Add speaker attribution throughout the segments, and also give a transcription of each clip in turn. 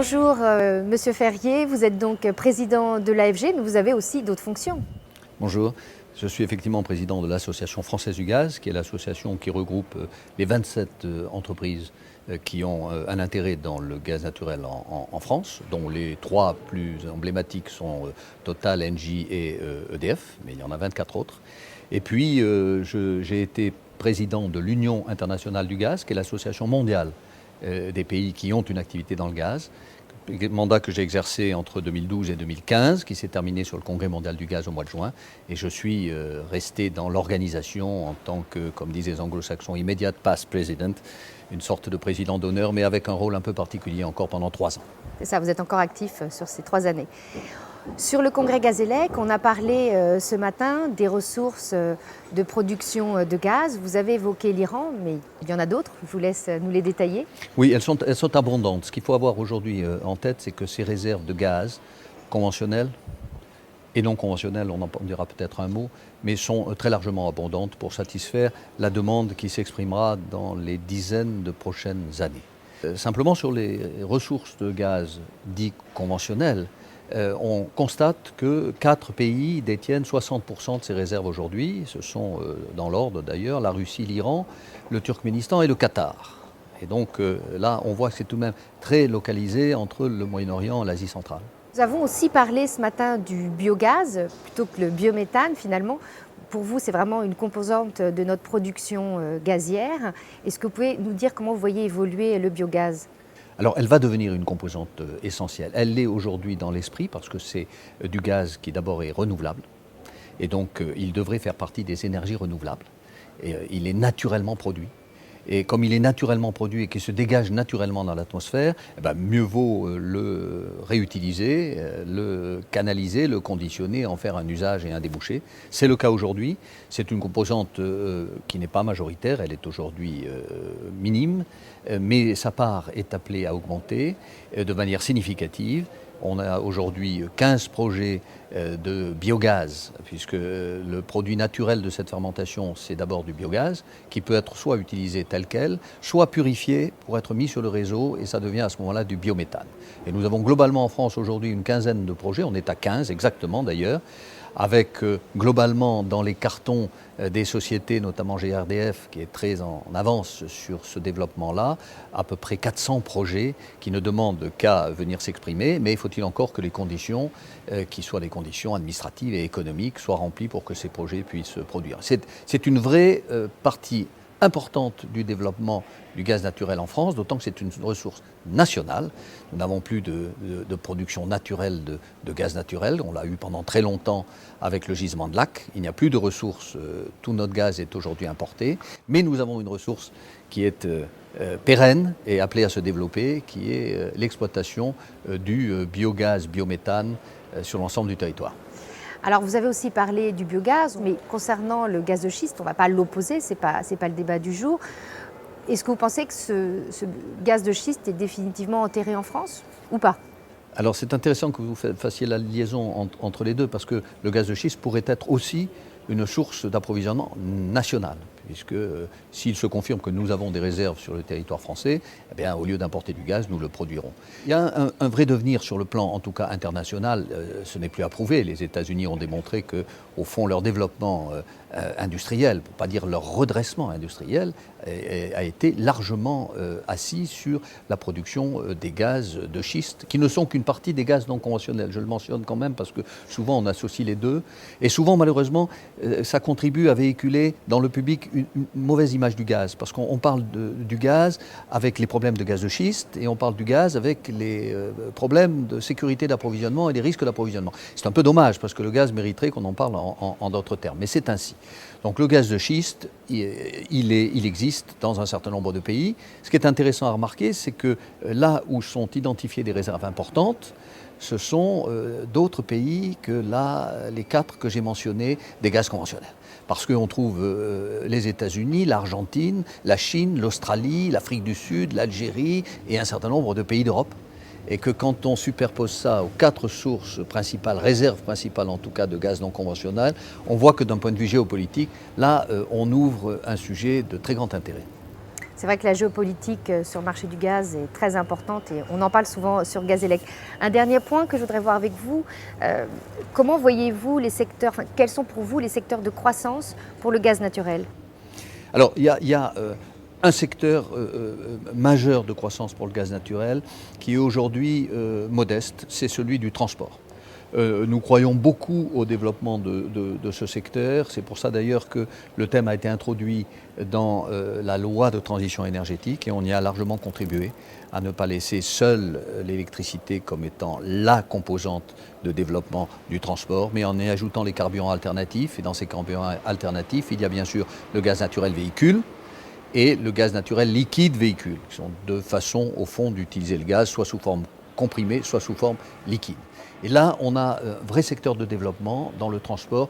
Speaker 1: Bonjour Monsieur Ferrier, vous êtes donc président de l'AFG, mais vous avez aussi d'autres fonctions.
Speaker 2: Bonjour, je suis effectivement président de l'Association française du gaz, qui est l'association qui regroupe les 27 entreprises qui ont un intérêt dans le gaz naturel en France, dont les trois plus emblématiques sont Total, Engie et EDF, mais il y en a 24 autres. Et puis j'ai été président de l'Union internationale du gaz, qui est l'association mondiale des pays qui ont une activité dans le gaz, mandat que j'ai exercé entre 2012 et 2015, qui s'est terminé sur le Congrès mondial du gaz au mois de juin. Et je suis resté dans l'organisation en tant que, comme disent les anglo-saxons, immediate past president, une sorte de président d'honneur, mais avec un rôle un peu particulier encore pendant 3 ans.
Speaker 1: C'est ça, vous êtes encore actif sur ces 3 années. Sur le congrès Gazélec, on a parlé ce matin des ressources de production de gaz. Vous avez évoqué l'Iran, mais il y en a d'autres. Je vous laisse nous les détailler.
Speaker 2: Oui, elles sont abondantes. Ce qu'il faut avoir aujourd'hui en tête, c'est que ces réserves de gaz conventionnelles et non conventionnelles, on en dira peut-être un mot, mais sont très largement abondantes pour satisfaire la demande qui s'exprimera dans les dizaines de prochaines années. Simplement sur les ressources de gaz dits conventionnelles, on constate que 4 pays détiennent 60% de ces réserves aujourd'hui. Ce sont, dans l'ordre d'ailleurs, la Russie, l'Iran, le Turkménistan et le Qatar. Et donc là, on voit que c'est tout de même très localisé entre le Moyen-Orient et l'Asie centrale.
Speaker 1: Nous avons aussi parlé ce matin du biogaz, plutôt que le biométhane finalement. Pour vous, c'est vraiment une composante de notre production gazière. Est-ce que vous pouvez nous dire comment vous voyez évoluer le biogaz ?
Speaker 2: Alors, elle va devenir une composante essentielle. Elle l'est aujourd'hui dans l'esprit parce que c'est du gaz qui d'abord est renouvelable. Et donc, il devrait faire partie des énergies renouvelables. Et il est naturellement produit. Et comme il est naturellement produit et qu'il se dégage naturellement dans l'atmosphère, mieux vaut le réutiliser, le canaliser, le conditionner, en faire un usage et un débouché. C'est le cas aujourd'hui. C'est une composante qui n'est pas majoritaire, elle est aujourd'hui minime, mais sa part est appelée à augmenter de manière significative. On a aujourd'hui 15 projets de biogaz, puisque le produit naturel de cette fermentation, c'est d'abord du biogaz, qui peut être soit utilisé tel quel, soit purifié pour être mis sur le réseau, et ça devient à ce moment-là du biométhane. Et nous avons globalement en France aujourd'hui une quinzaine de projets, on est à 15 exactement d'ailleurs, avec globalement dans les cartons des sociétés, notamment GRDF, qui est très en avance sur ce développement-là, à peu près 400 projets qui ne demandent qu'à venir s'exprimer, mais faut-il encore que les conditions, qui soient des conditions administratives et économiques, soient remplies pour que ces projets puissent se produire. C'est une vraie partie importante du développement du gaz naturel en France, d'autant que c'est une ressource nationale. Nous n'avons plus de production naturelle de gaz naturel. On l'a eu pendant très longtemps avec le gisement de Lac. Il n'y a plus de ressources. Tout notre gaz est aujourd'hui importé. Mais nous avons une ressource qui est pérenne et appelée à se développer, qui est l'exploitation du biogaz, biométhane sur l'ensemble du territoire.
Speaker 1: Alors vous avez aussi parlé du biogaz, mais concernant le gaz de schiste, on ne va pas l'opposer, ce n'est pas le débat du jour. Est-ce que vous pensez que ce gaz de schiste est définitivement enterré en France ou pas ?
Speaker 2: Alors c'est intéressant que vous fassiez la liaison entre les deux, parce que le gaz de schiste pourrait être aussi une source d'approvisionnement nationale, puisque s'il se confirme que nous avons des réserves sur le territoire français, eh bien, au lieu d'importer du gaz, nous le produirons. Il y a un vrai devenir sur le plan, en tout cas international, ce n'est plus à prouver. Les États-Unis ont démontré qu'au fond, leur développement industriel, pour ne pas dire leur redressement industriel, a été largement assis sur la production des gaz de schiste, qui ne sont qu'une partie des gaz non conventionnels. Je le mentionne quand même parce que souvent on associe les deux, et souvent malheureusement ça contribue à véhiculer dans le public une mauvaise image du gaz, parce qu'on parle du gaz avec les problèmes de gaz de schiste, et on parle du gaz avec les problèmes de sécurité d'approvisionnement et les risques d'approvisionnement. C'est un peu dommage, parce que le gaz mériterait qu'on en parle en d'autres termes, mais c'est ainsi. Donc le gaz de schiste, il existe dans un certain nombre de pays. Ce qui est intéressant à remarquer, c'est que là où sont identifiées des réserves importantes, ce sont d'autres pays que les 4 que j'ai mentionnés des gaz conventionnels. Parce qu'on trouve les États-Unis, l'Argentine, la Chine, l'Australie, l'Afrique du Sud, l'Algérie et un certain nombre de pays d'Europe. Et que quand on superpose ça aux 4 sources principales, réserves principales en tout cas de gaz non conventionnel, on voit que d'un point de vue géopolitique, là on ouvre un sujet de très grand intérêt.
Speaker 1: C'est vrai que la géopolitique sur le marché du gaz est très importante et on en parle souvent sur Gazélec. Un dernier point que je voudrais voir avec vous, comment voyez-vous les secteurs, quels sont pour vous les secteurs de croissance pour le gaz naturel?
Speaker 2: Alors, il y a un secteur majeur de croissance pour le gaz naturel qui est aujourd'hui modeste, c'est celui du transport. Nous croyons beaucoup au développement de ce secteur. C'est pour ça d'ailleurs que le thème a été introduit dans la loi de transition énergétique et on y a largement contribué à ne pas laisser seule l'électricité comme étant la composante de développement du transport, mais en y ajoutant les carburants alternatifs. Et dans ces carburants alternatifs, il y a bien sûr le gaz naturel véhicule et le gaz naturel liquide véhicule, qui sont deux façons au fond d'utiliser le gaz, soit sous forme comprimée, soit sous forme liquide. Et là, on a un vrai secteur de développement dans le transport,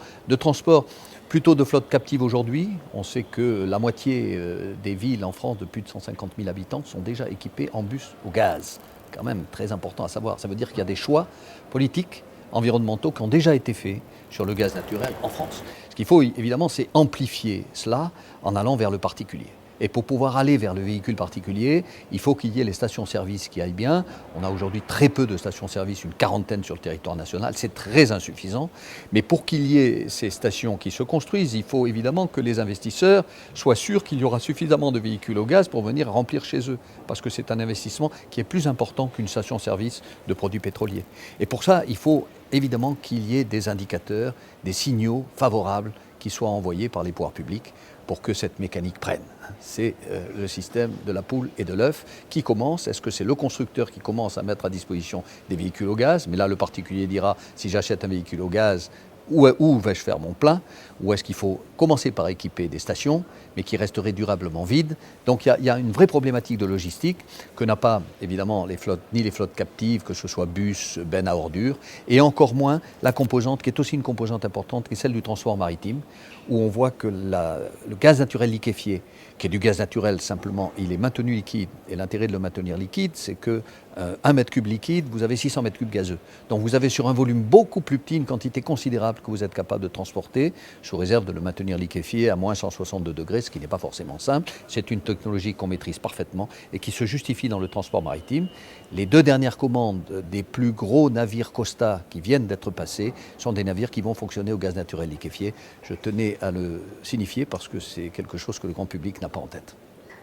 Speaker 2: plutôt de flotte captive aujourd'hui. On sait que la moitié des villes en France de plus de 150 000 habitants sont déjà équipées en bus au gaz. Quand même très important à savoir. Ça veut dire qu'il y a des choix politiques, environnementaux qui ont déjà été faits sur le gaz naturel en France. Ce qu'il faut évidemment, c'est amplifier cela en allant vers le particulier. Et pour pouvoir aller vers le véhicule particulier, il faut qu'il y ait les stations-service qui aillent bien. On a aujourd'hui très peu de stations-service, une quarantaine sur le territoire national, c'est très insuffisant. Mais pour qu'il y ait ces stations qui se construisent, il faut évidemment que les investisseurs soient sûrs qu'il y aura suffisamment de véhicules au gaz pour venir remplir chez eux. Parce que c'est un investissement qui est plus important qu'une station-service de produits pétroliers. Et pour ça, il faut évidemment qu'il y ait des indicateurs, des signaux favorables qui soient envoyés par les pouvoirs publics pour que cette mécanique prenne. C'est le système de la poule et de l'œuf qui commence. Est-ce que c'est le constructeur qui commence à mettre à disposition des véhicules au gaz? Mais là, le particulier dira, si j'achète un véhicule au gaz, où vais-je faire mon plein? Ou est-ce qu'il faut commencer par équiper des stations, mais qui resteraient durablement vides? Donc il y a une vraie problématique de logistique que n'a pas évidemment ni les flottes captives, que ce soit bus, bennes à ordures, et encore moins la composante qui est aussi une composante importante, qui est celle du transport maritime, où on voit que le gaz naturel liquéfié, qui est du gaz naturel simplement, il est maintenu liquide. Et l'intérêt de le maintenir liquide, c'est que 1 mètre cube liquide, vous avez 600 mètres cubes gazeux. Donc vous avez sur un volume beaucoup plus petit une quantité considérable que vous êtes capable de transporter, sous réserve de le maintenir liquéfié à moins 162 degrés, ce qui n'est pas forcément simple. C'est une technologie qu'on maîtrise parfaitement et qui se justifie dans le transport maritime. Les 2 dernières commandes des plus gros navires Costa qui viennent d'être passés sont des navires qui vont fonctionner au gaz naturel liquéfié. Je tenais à le signifier parce que c'est quelque chose que le grand public n'a pas en tête.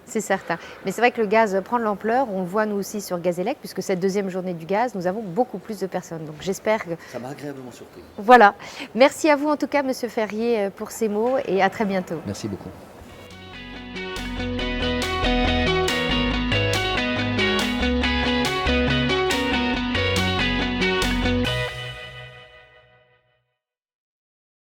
Speaker 1: C'est certain. Mais c'est vrai que le gaz prend de l'ampleur. On le voit nous aussi sur Gazélec, puisque cette deuxième journée du gaz, nous avons beaucoup plus de personnes. Donc j'espère que...
Speaker 2: Ça m'a agréablement surpris.
Speaker 1: Voilà. Merci à vous en tout cas, Monsieur Ferrier, pour ces mots et à très bientôt.
Speaker 2: Merci beaucoup.